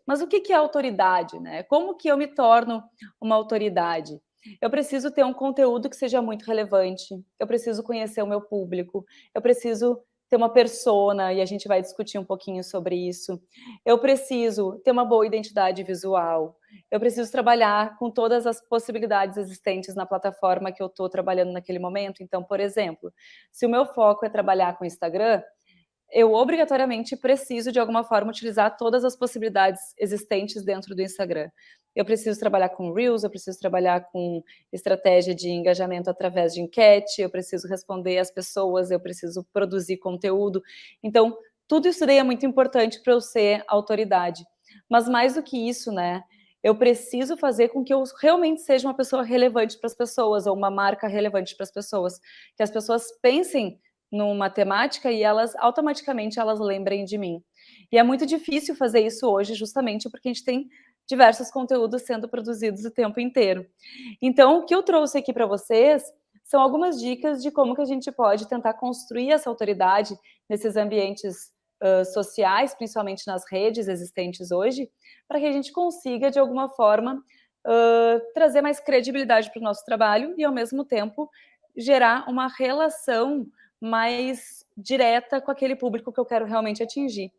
Mas o que que é autoridade, né? Como que eu me torno uma autoridade? Eu preciso ter um conteúdo que seja muito relevante, eu preciso conhecer o meu público, eu preciso ter uma persona, e a gente vai discutir um pouquinho sobre isso. Eu preciso ter uma boa identidade visual, eu preciso trabalhar com todas as possibilidades existentes na plataforma que eu estou trabalhando naquele momento. Então, por exemplo, se o meu foco é trabalhar com Instagram, eu obrigatoriamente preciso, de alguma forma, utilizar todas as possibilidades existentes dentro do Instagram. Eu preciso trabalhar com Reels, eu preciso trabalhar com estratégia de engajamento através de enquete, eu preciso responder às pessoas, eu preciso produzir conteúdo. Então, tudo isso daí é muito importante para eu ser autoridade. Mas mais do que isso, né? Eu preciso fazer com que eu realmente seja uma pessoa relevante para as pessoas, ou uma marca relevante para as pessoas. Que as pessoas pensem numa temática e elas automaticamente elas lembrem de mim. E é muito difícil fazer isso hoje, justamente porque a gente tem diversos conteúdos sendo produzidos o tempo inteiro. Então, o que eu trouxe aqui para vocês são algumas dicas de como que a gente pode tentar construir essa autoridade nesses ambientes sociais, principalmente nas redes existentes hoje, para que a gente consiga, de alguma forma, trazer mais credibilidade para o nosso trabalho e, ao mesmo tempo, gerar uma relação mais direta com aquele público que eu quero realmente atingir.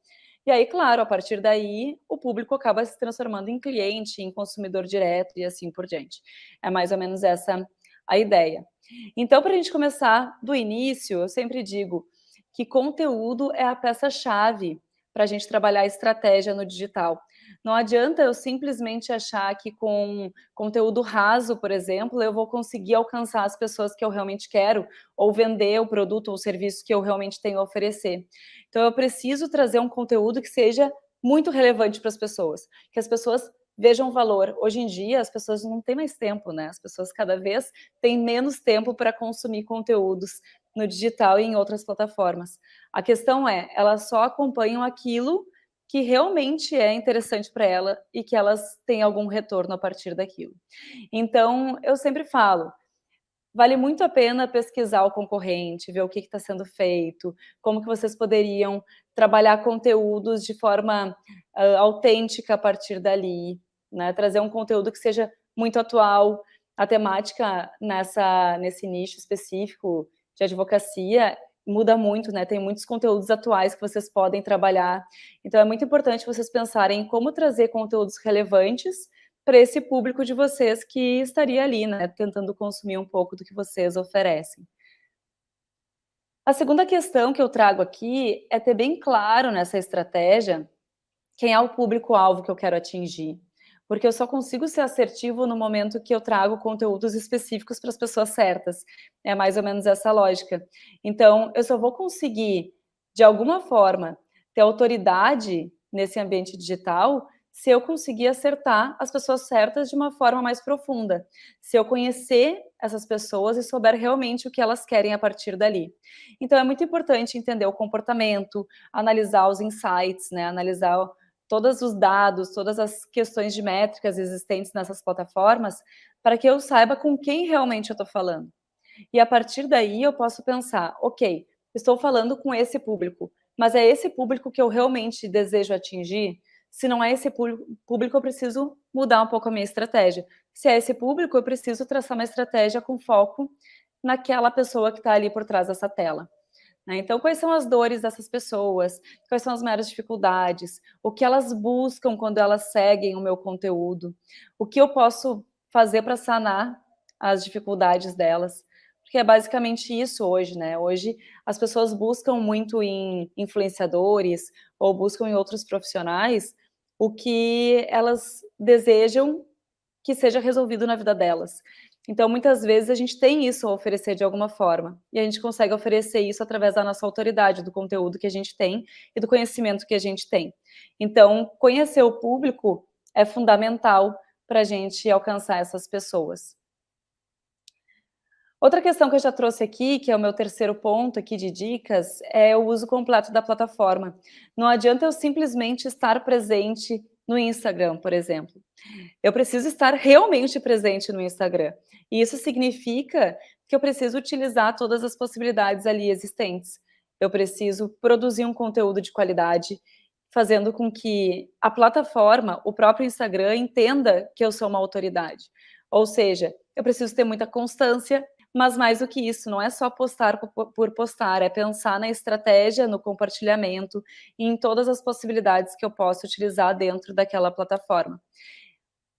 E aí, claro, a partir daí, o público acaba se transformando em cliente, em consumidor direto e assim por diante. É mais ou menos essa a ideia. Então, para a gente começar do início, eu sempre digo que conteúdo é a peça-chave para a gente trabalhar a estratégia no digital. Não adianta eu simplesmente achar que com conteúdo raso, por exemplo, eu vou conseguir alcançar as pessoas que eu realmente quero, ou vender o produto ou o serviço que eu realmente tenho a oferecer. Então, eu preciso trazer um conteúdo que seja muito relevante para as pessoas, que as pessoas vejam valor. Hoje em dia, as pessoas não têm mais tempo, né? As pessoas cada vez têm menos tempo para consumir conteúdos no digital e em outras plataformas. A questão é, elas só acompanham aquilo que realmente é interessante para ela e que elas têm algum retorno a partir daquilo. Então, eu sempre falo, vale muito a pena pesquisar o concorrente, ver o que está sendo feito, como que vocês poderiam trabalhar conteúdos de forma autêntica a partir dali, né? Trazer um conteúdo que seja muito atual. A temática nesse nicho específico de advocacia muda muito, né? Tem muitos conteúdos atuais que vocês podem trabalhar. Então, é muito importante vocês pensarem em como trazer conteúdos relevantes para esse público de vocês que estaria ali, né, tentando consumir um pouco do que vocês oferecem. A segunda questão que eu trago aqui é ter bem claro nessa estratégia quem é o público-alvo que eu quero atingir, porque eu só consigo ser assertivo no momento que eu trago conteúdos específicos para as pessoas certas. É mais ou menos essa lógica. Então, eu só vou conseguir, de alguma forma, ter autoridade nesse ambiente digital se eu conseguir acertar as pessoas certas de uma forma mais profunda, se eu conhecer essas pessoas e souber realmente o que elas querem a partir dali. Então, é muito importante entender o comportamento, analisar os insights, né, analisar todos os dados, todas as questões de métricas existentes nessas plataformas, para que eu saiba com quem realmente eu estou falando. E a partir daí eu posso pensar, ok, estou falando com esse público, mas é esse público que eu realmente desejo atingir? Se não é esse público, eu preciso mudar um pouco a minha estratégia. Se é esse público, eu preciso traçar uma estratégia com foco naquela pessoa que está ali por trás dessa tela. Então, quais são as dores dessas pessoas? Quais são as maiores dificuldades? O que elas buscam quando elas seguem o meu conteúdo? O que eu posso fazer para sanar as dificuldades delas? Porque é basicamente isso hoje, né? Hoje as pessoas buscam muito em influenciadores ou buscam em outros profissionais o que elas desejam que seja resolvido na vida delas. Então, muitas vezes, a gente tem isso a oferecer de alguma forma, e a gente consegue oferecer isso através da nossa autoridade, do conteúdo que a gente tem e do conhecimento que a gente tem. Então, conhecer o público é fundamental para a gente alcançar essas pessoas. Outra questão que eu já trouxe aqui, que é o meu terceiro ponto aqui de dicas, é o uso completo da plataforma. Não adianta eu simplesmente estar presente no Instagram, por exemplo. Eu preciso estar realmente presente no Instagram. E isso significa que eu preciso utilizar todas as possibilidades ali existentes. Eu preciso produzir um conteúdo de qualidade, fazendo com que a plataforma, o próprio Instagram, entenda que eu sou uma autoridade. Ou seja, eu preciso ter muita constância, mas mais do que isso, não é só postar por postar, é pensar na estratégia, no compartilhamento e em todas as possibilidades que eu posso utilizar dentro daquela plataforma.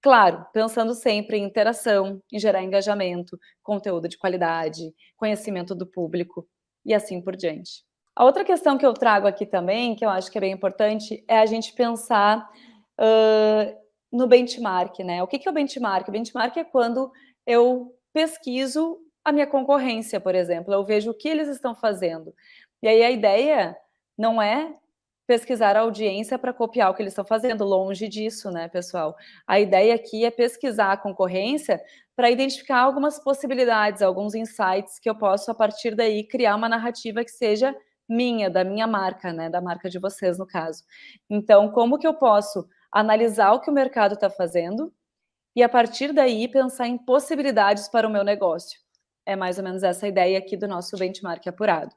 Claro, pensando sempre em interação, em gerar engajamento, conteúdo de qualidade, conhecimento do público e assim por diante. A outra questão que eu trago aqui também, que eu acho que é bem importante, é a gente pensar, no benchmark, né. O que que é o benchmark? O benchmark é quando eu pesquiso a minha concorrência, por exemplo, eu vejo o que eles estão fazendo. E aí a ideia não é pesquisar a audiência para copiar o que eles estão fazendo, longe disso, né, pessoal. A ideia aqui é pesquisar a concorrência para identificar algumas possibilidades, alguns insights que eu posso, a partir daí, criar uma narrativa que seja minha, da minha marca, né, da marca de vocês, no caso. Então, como que eu posso analisar o que o mercado está fazendo e, a partir daí, pensar em possibilidades para o meu negócio? É mais ou menos essa a ideia aqui do nosso benchmark apurado.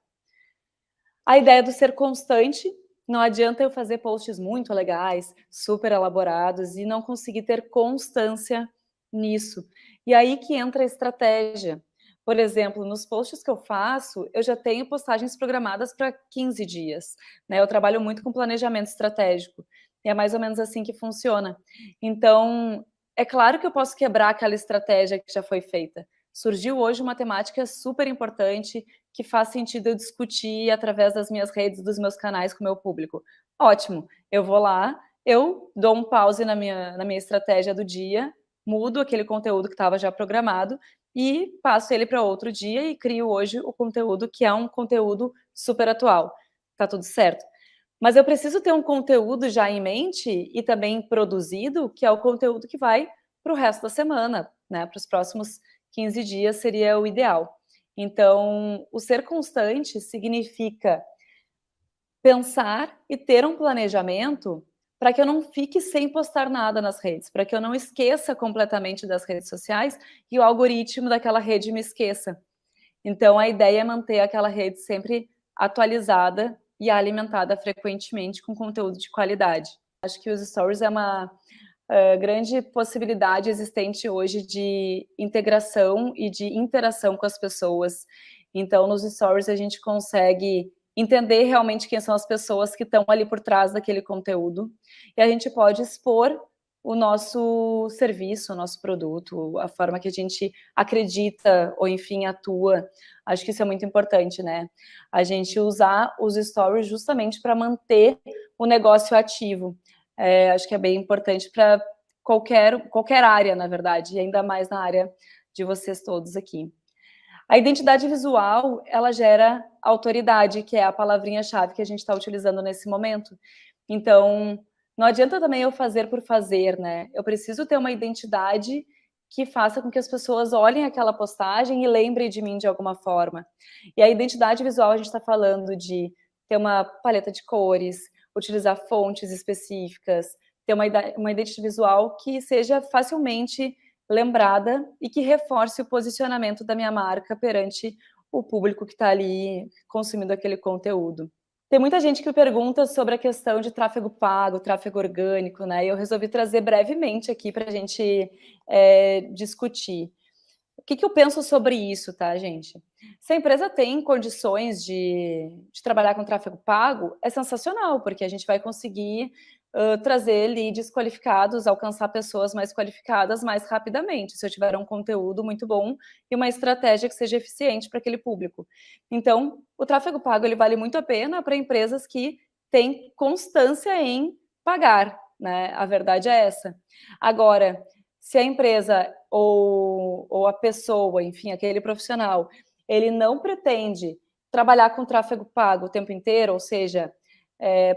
A ideia do ser constante, não adianta eu fazer posts muito legais, super elaborados e não conseguir ter constância nisso. E aí que entra a estratégia. Por exemplo, nos posts que eu faço, eu já tenho postagens programadas para 15 dias, né? Eu trabalho muito com planejamento estratégico. E é mais ou menos assim que funciona. Então, é claro que eu posso quebrar aquela estratégia que já foi feita. Surgiu hoje uma temática super importante que faz sentido eu discutir através das minhas redes, dos meus canais com o meu público. Ótimo, eu vou lá, eu dou um pause na minha estratégia do dia, mudo aquele conteúdo que estava já programado e passo ele para outro dia e crio hoje o conteúdo que é um conteúdo super atual. Tá tudo certo. Mas eu preciso ter um conteúdo já em mente e também produzido, que é o conteúdo que vai para o resto da semana, né? Para os próximos 15 dias seria o ideal. Então, o ser constante significa pensar e ter um planejamento para que eu não fique sem postar nada nas redes, para que eu não esqueça completamente das redes sociais e o algoritmo daquela rede me esqueça. Então, a ideia é manter aquela rede sempre atualizada e alimentada frequentemente com conteúdo de qualidade. Acho que os stories é uma grande possibilidade existente hoje de integração e de interação com as pessoas. Então, nos stories a gente consegue entender realmente quem são as pessoas que estão ali por trás daquele conteúdo e a gente pode expor o nosso serviço, o nosso produto, a forma que a gente acredita ou, enfim, atua. Acho que isso é muito importante, né? A gente usar os stories justamente para manter o negócio ativo. Acho que é bem importante para qualquer área, na verdade, e ainda mais na área de vocês todos aqui. A identidade visual, ela gera autoridade, que é a palavrinha-chave que a gente está utilizando nesse momento. Então, não adianta também eu fazer por fazer, né? Eu preciso ter uma identidade que faça com que as pessoas olhem aquela postagem e lembrem de mim de alguma forma. E a identidade visual, a gente está falando de ter uma paleta de cores, utilizar fontes específicas, ter uma identidade visual que seja facilmente lembrada e que reforce o posicionamento da minha marca perante o público que está ali consumindo aquele conteúdo. Tem muita gente que pergunta sobre a questão de tráfego pago, tráfego orgânico, né? E eu resolvi trazer brevemente aqui para a gente discutir. O que eu penso sobre isso, tá, gente? Se a empresa tem condições de trabalhar com tráfego pago, é sensacional, porque a gente vai conseguir trazer leads qualificados, alcançar pessoas mais qualificadas mais rapidamente, se eu tiver um conteúdo muito bom e uma estratégia que seja eficiente para aquele público. Então, o tráfego pago ele vale muito a pena para empresas que têm constância em pagar, né? A verdade é essa. Agora, se a empresa ou a pessoa, enfim, aquele profissional, ele não pretende trabalhar com tráfego pago o tempo inteiro, ou seja,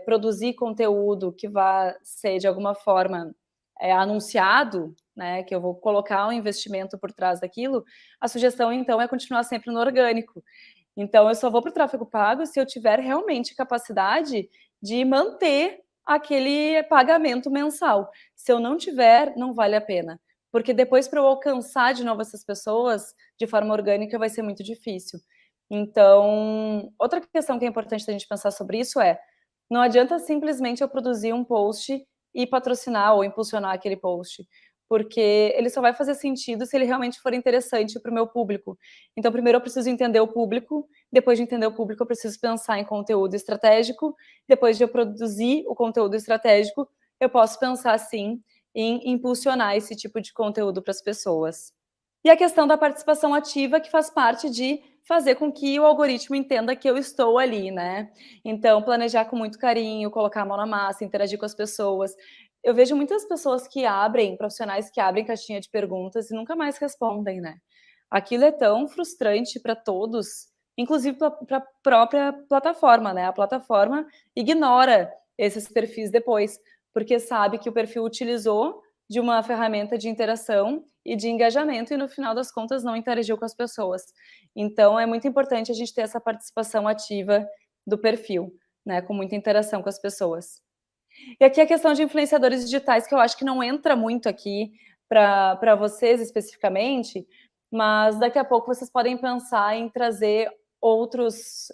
produzir conteúdo que vá ser, de alguma forma, anunciado, né, que eu vou colocar um investimento por trás daquilo, a sugestão, então, é continuar sempre no orgânico. Então, eu só vou para o tráfego pago se eu tiver realmente capacidade de manter aquele pagamento mensal. Se eu não tiver, não vale a pena. Porque depois, para eu alcançar de novo essas pessoas de forma orgânica, vai ser muito difícil. Então, outra questão que é importante a gente pensar sobre isso é: Não adianta simplesmente eu produzir um post e patrocinar ou impulsionar aquele post, porque ele só vai fazer sentido se ele realmente for interessante para o meu público. Então, primeiro eu preciso entender o público, depois de entender o público, eu preciso pensar em conteúdo estratégico, depois de eu produzir o conteúdo estratégico, eu posso pensar, sim, em impulsionar esse tipo de conteúdo para as pessoas. E a questão da participação ativa, que faz parte de fazer com que o algoritmo entenda que eu estou ali, né? Então, planejar com muito carinho, colocar a mão na massa, interagir com as pessoas. Eu vejo muitas pessoas que abrem, profissionais que abrem caixinha de perguntas e nunca mais respondem, né? Aquilo é tão frustrante para todos, inclusive para a própria plataforma, né? A plataforma ignora esses perfis depois, porque sabe que o perfil utilizou de uma ferramenta de interação e de engajamento e no final das contas não interagiu com as pessoas. Então é muito importante a gente ter essa participação ativa do perfil, né, com muita interação com as pessoas. E aqui a questão de influenciadores digitais, que eu acho que não entra muito aqui para vocês especificamente, mas daqui a pouco vocês podem pensar em trazer outros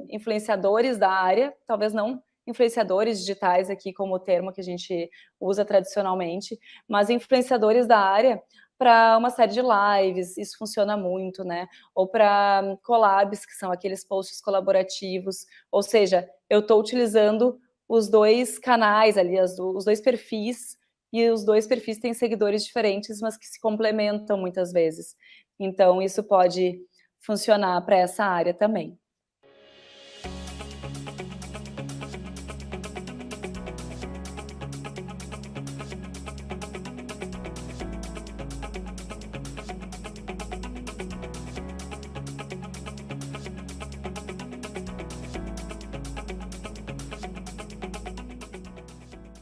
influenciadores da área, talvez não influenciadores digitais aqui como o termo que a gente usa tradicionalmente, mas influenciadores da área para uma série de lives, isso funciona muito, né? Ou para collabs, que são aqueles posts colaborativos, ou seja, eu estou utilizando os dois canais ali, os dois perfis, e os dois perfis têm seguidores diferentes, mas que se complementam muitas vezes. Então, isso pode funcionar para essa área também.